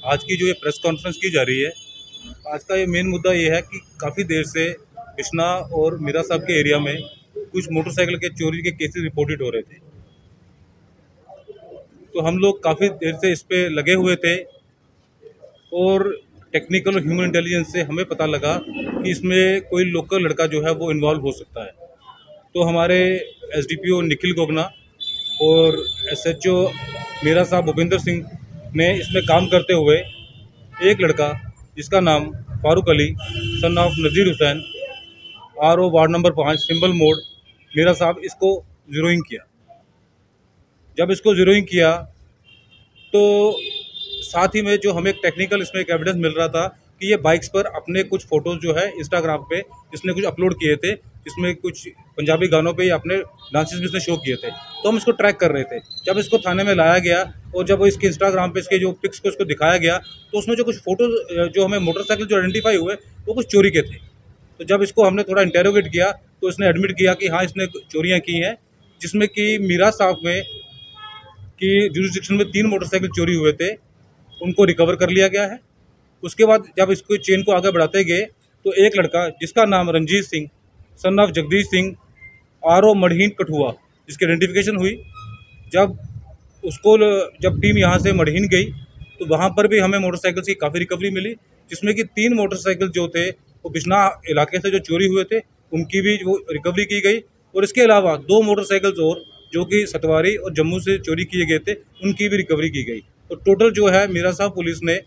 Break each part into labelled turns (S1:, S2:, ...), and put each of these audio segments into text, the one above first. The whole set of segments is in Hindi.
S1: आज की जो ये प्रेस कॉन्फ्रेंस की जा रही है, आज का ये मेन मुद्दा ये है कि काफ़ी देर से बिश्ना और मीरा साहब के एरिया में कुछ मोटरसाइकिल के चोरी के केसेस रिपोर्टेड हो रहे थे। तो हम लोग काफ़ी देर से इस पे लगे हुए थे और टेक्निकल और ह्यूमन इंटेलिजेंस से हमें पता लगा कि इसमें कोई लोकल लड़का जो है वो इन्वॉल्व हो सकता है। तो हमारे एसडीपीओ निखिल गोगना और एसएचओ मीरा साहब भूपेंद्र सिंह ने इसमें काम करते हुए एक लड़का जिसका नाम Farooq Ali son of Nazir Hussain RO ward number 5 symbol मोड़ मीरा साहब इसको ज़ीरोइंग किया। जब इसको ज़ीरोइंग किया तो साथ ही में जो हमें टेक्निकल इसमें एक एविडेंस मिल रहा था कि ये बाइक्स पर अपने कुछ फ़ोटोज़ जो है इंस्टाग्राम पे इसने कुछ अपलोड किए थे, इसमें कुछ पंजाबी गानों पे अपने डांसेस भी इसने शो किए थे। तो हम इसको ट्रैक कर रहे थे। जब इसको थाने में लाया गया और जब इसके इंस्टाग्राम पे इसके जो पिक्स को इसको दिखाया गया तो उसमें जो कुछ फ़ोटोज़ जो हमें मोटरसाइकिल जो आइडेंटिफाई हुए वो कुछ चोरी के थे। तो जब इसको हमने थोड़ा इंटेरोगेट किया तो इसने एडमिट किया कि हाँ, इसने चोरियाँ की हैं, जिसमें कि मीरा साहब में कि जुरिस्डिक्शन में 3 मोटरसाइकिल चोरी हुए थे, उनको रिकवर कर लिया गया है। उसके बाद जब इसको चेन को आगे बढ़ाते गए तो एक लड़का जिसका नाम Ranjit Singh son of Jagdish Singh R O Marheen Kathua जिसकी आइडेंटिफिकेशन हुई। जब उसको जब टीम यहाँ से मढ़ीन गई तो वहाँ पर भी हमें मोटरसाइकिल की काफ़ी रिकवरी मिली, जिसमें कि 3 मोटरसाइकिल जो थे वो बिश्ना इलाके से जो चोरी हुए थे उनकी भी वो रिकवरी की गई। और इसके अलावा 2 मोटरसाइकिल्स और जो कि सतवारी और जम्मू से चोरी किए गए थे उनकी भी रिकवरी की गई। तो टोटल जो है मीरा साहब पुलिस ने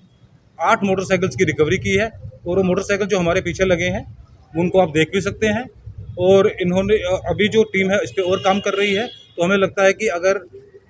S1: 8 मोटरसाइकिल्स की रिकवरी की है और वो मोटरसाइकिल जो हमारे पीछे लगे हैं उनको आप देख भी सकते हैं। और इन्होंने अभी जो टीम है इस पर और काम कर रही है, तो हमें लगता है कि अगर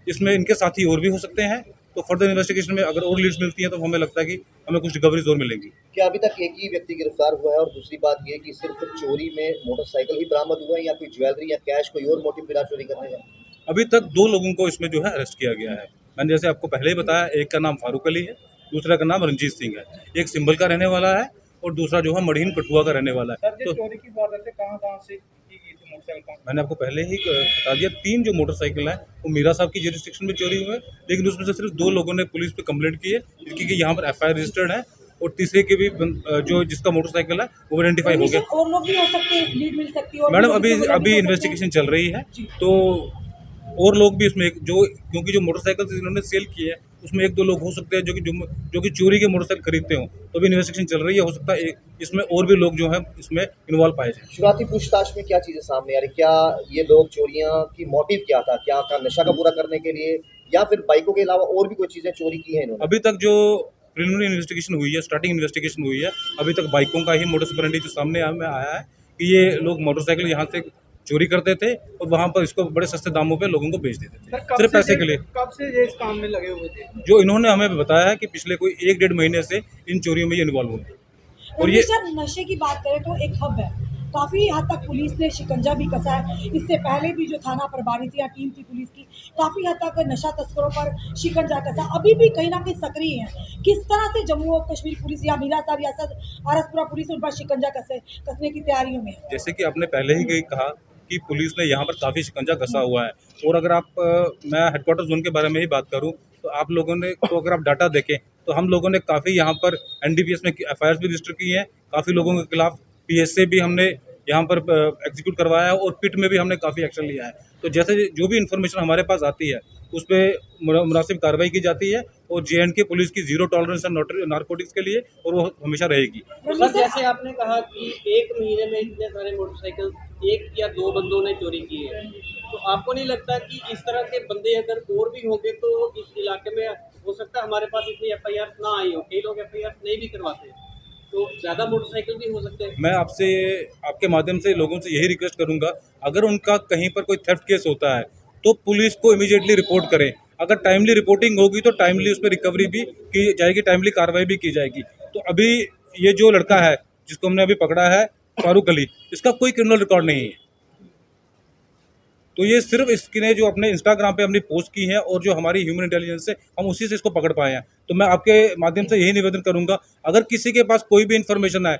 S1: इसमें इनके साथी और भी हो सकते हैं तो फर्दर इन्वेस्टिगेशन में अगर और लीड्स मिलती हैं तो हमें लगता है कि हमें कुछ रिकवरीज और मिलेंगी।
S2: क्या अभी तक एक ही व्यक्ति गिरफ्तार हुआ है? और दूसरी बात ये कि सिर्फ चोरी में मोटरसाइकिल ही बरामद हुआ है या कोई ज्वेलरी या कैश कोई और मोटिव बिना चोरी करने का?
S1: अभी तक 2 लोगों को इसमें जो है अरेस्ट किया गया है। मैंने जैसे आपको पहले ही बताया, एक का नाम फारूक अली है, दूसरा का नाम रंजीत सिंह है। एक सिंबल का रहने वाला है और दूसरा जो है मढ़ीन कठुआ का रहने वाला है। तो
S3: चोरी की वारदातें कहाँ से की गई थी मोटरसाइकिल?
S1: मैंने आपको पहले ही बता दिया, 3 जो मोटरसाइकिल है वो मीरा साहब की जुरिस्डिक्शन में चोरी हुए हैं, लेकिन उसमें से सिर्फ 2 लोगों ने पुलिस पे कंप्लेंट की है, जिसकी यहाँ पर एफआईआर रजिस्टर्ड है। और तीसरे के भी जो जिसका मोटरसाइकिल है वो आइडेंटिफाई हो गया।
S4: और लोग भी हो सकते हैं, लीड मिल सकती है
S1: मैडम अभी इन्वेस्टिगेशन चल रही है, तो और लोग भी इसमें जो, क्योंकि जो मोटरसाइकिल इन्होंने सेल किए हैं उसमें 1-2 लोग हो सकते हैं जो कि चोरी के मोटरसाइकिल खरीदते हो। तो अभी इन्वेस्टिगेशन चल रही है, हो सकता है इसमें और भी लोग जो हैं इसमें इन्वॉल्व पाए जाए।
S2: शुरुआती पूछताछ में क्या चीजें सामने आ रही? क्या ये लोग चोरियां की मोटिव क्या था? क्या था नशा का पूरा करने के लिए या फिर बाइकों के अलावा और भी कोई चीजें चोरी की है इन्होंने?
S1: अभी तक जो प्रिलिमिनरी इन्वेस्टिगेशन हुई है, स्टार्टिंग इन्वेस्टिगेशन हुई है, अभी तक बाइकों का ही मोडस ऑपरेंडी जो सामने में आया है कि ये लोग मोटरसाइकिल यहाँ से चोरी करते थे और वहाँ पर इसको बड़े सस्ते दामों पे लोगों को बेच देते थे सिर्फ पैसे के लिए।
S3: कब से ये इस काम में लगे हुए थे?
S1: जो इन्होंने हमें बताया है कि पिछले कोई 1-1.5 महीने से इन चोरियों में ये इन्वॉल्व हुए हैं।
S4: और ये नशे की बात करें तो एक हब है, काफ़ी हद तक पुलिस ने शिकंजा भी कसा है। इससे पहले भी जो थाना प्रभारी थी या टीम थी पुलिस की, काफ़ी हद तक नशा तस्करों पर शिकंजा कसा, अभी भी कहीं ना कहीं सक्रिय है। किस तरह से जम्मू और कश्मीर पुलिस या मीरा साहब या आरसपुरा पुलिस उन पर शिकंजा कसने की तैयारियों में है?
S1: जैसे कि आपने पहले ही कहा कि पुलिस ने यहाँ पर काफ़ी शिकंजा कसा हुआ है। और अगर आप मैं हेडक्वार्टर जोन के बारे में ही बात करूँ तो आप लोगों ने तो अगर आप डाटा देखें तो हम लोगों ने काफ़ी यहाँ पर एनडीपीएस में एफआईआर भी रजिस्टर की हैं, काफ़ी लोगों के खिलाफ पीएसए भी हमने यहाँ पर एग्जीक्यूट करवाया है और पिट में भी हमने काफ़ी एक्शन लिया है। तो जैसे जो भी इन्फॉर्मेशन हमारे पास आती है उस पर मुनासिब कार्रवाई की जाती है और जेएंडके पुलिस की 0 टॉलरेंस नारकोटिक्स के लिए, और वो हमेशा रहेगी।
S5: तो सर, जैसे आपने कहा कि 1 महीने में इतने सारे मोटरसाइकिल 1 या 2 बंदों ने चोरी की है, तो आपको नहीं लगता कि इस तरह के बंदे अगर और भी होंगे तो इस इलाके में हो सकता है हमारे पास इतनी एफआईआर ना आई हो? कई लोग एफआईआर नहीं भी करवाते, तो ज़्यादा मोटरसाइकिल भी हो सकते हैं।
S1: मैं आपसे आपके माध्यम से लोगों से यही रिक्वेस्ट करूंगा, अगर उनका कहीं पर कोई थेफ्ट केस होता है तो पुलिस को इमीडिएटली रिपोर्ट करें। अगर टाइमली रिपोर्टिंग होगी तो टाइमली उस पर रिकवरी भी की जाएगी, टाइमली कार्रवाई भी की जाएगी। तो अभी ये जो लड़का है जिसको हमने अभी पकड़ा है फारूक अली, इसका कोई क्रिमिनल रिकॉर्ड नहीं है। तो ये सिर्फ इसने जो अपने इंस्टाग्राम पे अपनी पोस्ट की है और जो हमारी ह्यूमन इंटेलिजेंस से हम उसी से इसको पकड़ पाए हैं। तो मैं आपके माध्यम से यही निवेदन करूंगा, अगर किसी के पास कोई भी इन्फॉर्मेशन है,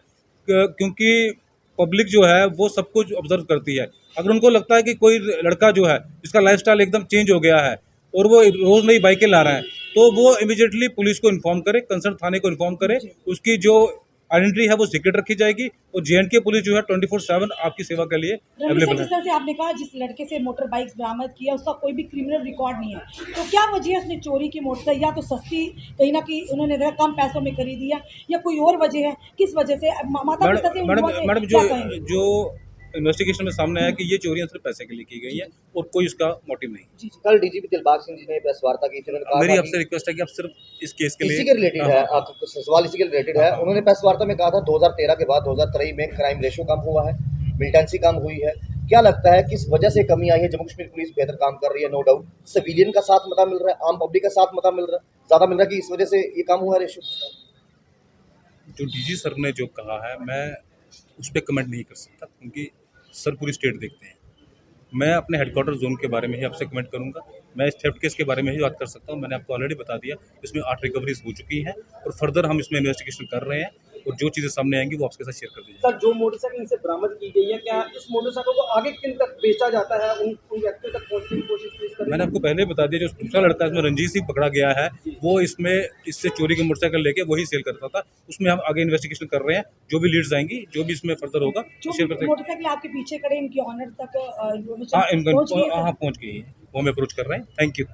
S1: क्योंकि पब्लिक जो है वो सब कुछ ऑब्जर्व करती है, अगर उनको लगता है कि कोई लड़का जो है जिसका लाइफस्टाइल एकदम चेंज हो गया है और वो रोज़ नई बाइकें ला रहा है, तो वो इमीडिएटली पुलिस को इन्फॉर्म करे, कंसर्न थाने को इन्फॉर्म करे, उसकी जो आइडेंटिटी है वो सीक्रेट रखी जाएगी और J&K पुलिस जो है 24/7 आपकी सेवा के लिए अवेलेबल है।
S4: जिस तरह से आपने कहा जिस लड़के से मोटर बाइक्स बरामद किया उसका कोई भी क्रिमिनल रिकॉर्ड नहीं है, तो क्या वजह है उसने चोरी की मोटरसाइकिल? या तो सस्ती कहीं ना कहीं उन्होंने जरा कम पैसों में खरीदी है या कोई और वजह है? किस वजह से माता पिता से
S1: मैडम जो इन्वेस्टिगेशन में सामने आया कि ये चोरियां सिर्फ पैसे के लिए की गई है और कोई उसका मोटिव नहीं।
S2: कल डीजीपी दिलबाग सिंह जी ने प्रेस वार्ता की थी, उन्होंने कहा
S1: मेरी
S2: था
S1: आपसे रिक्वेस्ट है कि आप सिर्फ इस केस के लिए
S2: इसी के रिलेटेड है, आपका सवाल इसी के रिलेटेड है। उन्होंने प्रेस वार्ता में कहा था 2013 के बाद 2023 में क्राइम रेशो कम हुआ है, मिलिटेंसी कम हुई है। क्या लगता है किस वजह से कमी आई है? जम्मू कश्मीर पुलिस बेहतर काम कर रही है, नो डाउट, सिविलियन का साथ मता मिल रहा है, आम पब्लिक का साथ मता मिल रहा है, ज़्यादा मिल रहा है कि इस वजह से ये कम हुआ रेशो?
S1: जो डीजी सर ने जो कहा है मैं उस पर कमेंट नहीं कर सकता क्योंकि सर पूरी स्टेट देखते हैं। मैं अपने हेडक्वार्टर जोन के बारे में ही आपसे कमेंट करूंगा। मैं इस थेफ्ट केस के बारे में ही बात कर सकता हूं। मैंने आपको ऑलरेडी बता दिया, इसमें 8 रिकवरीज हो चुकी हैं और फर्दर हम इसमें इन्वेस्टिगेशन कर रहे हैं और जो चीज़ें सामने आएंगी वो आपके साथ शेयर कर दी जाएगी।
S5: सर, जो मोटरसाइकिल इनसे बरामद की गई है, क्या इस मोटरसाइकिल को आगे किन तक बेचा जाता है? उन व्यक्तियों तक पहुंचने की कोशिश पुलिस कर रही है?
S1: मैंने आपको पहले बता दिया, जो दूसरा लड़का इसमें रंजीत सिंह पकड़ा गया है वो इसमें इससे चोरी की मोटरसाइकिल लेके वही सेल करता था। उसमें हम आगे इन्वेस्टिगेशन कर रहे हैं, जो भी लीड्स आएंगी, जो भी इसमें फर्दर होगा
S4: जो
S1: शेयर करते हैं।
S4: मोटरसाइकिल आपके पीछे खड़े इनकी ऑनर तक
S1: हाँ,
S4: इन्फॉर्मेशन
S1: पहुँच गई है, वो हमें अप्रोच कर रहे हैं। Thank you.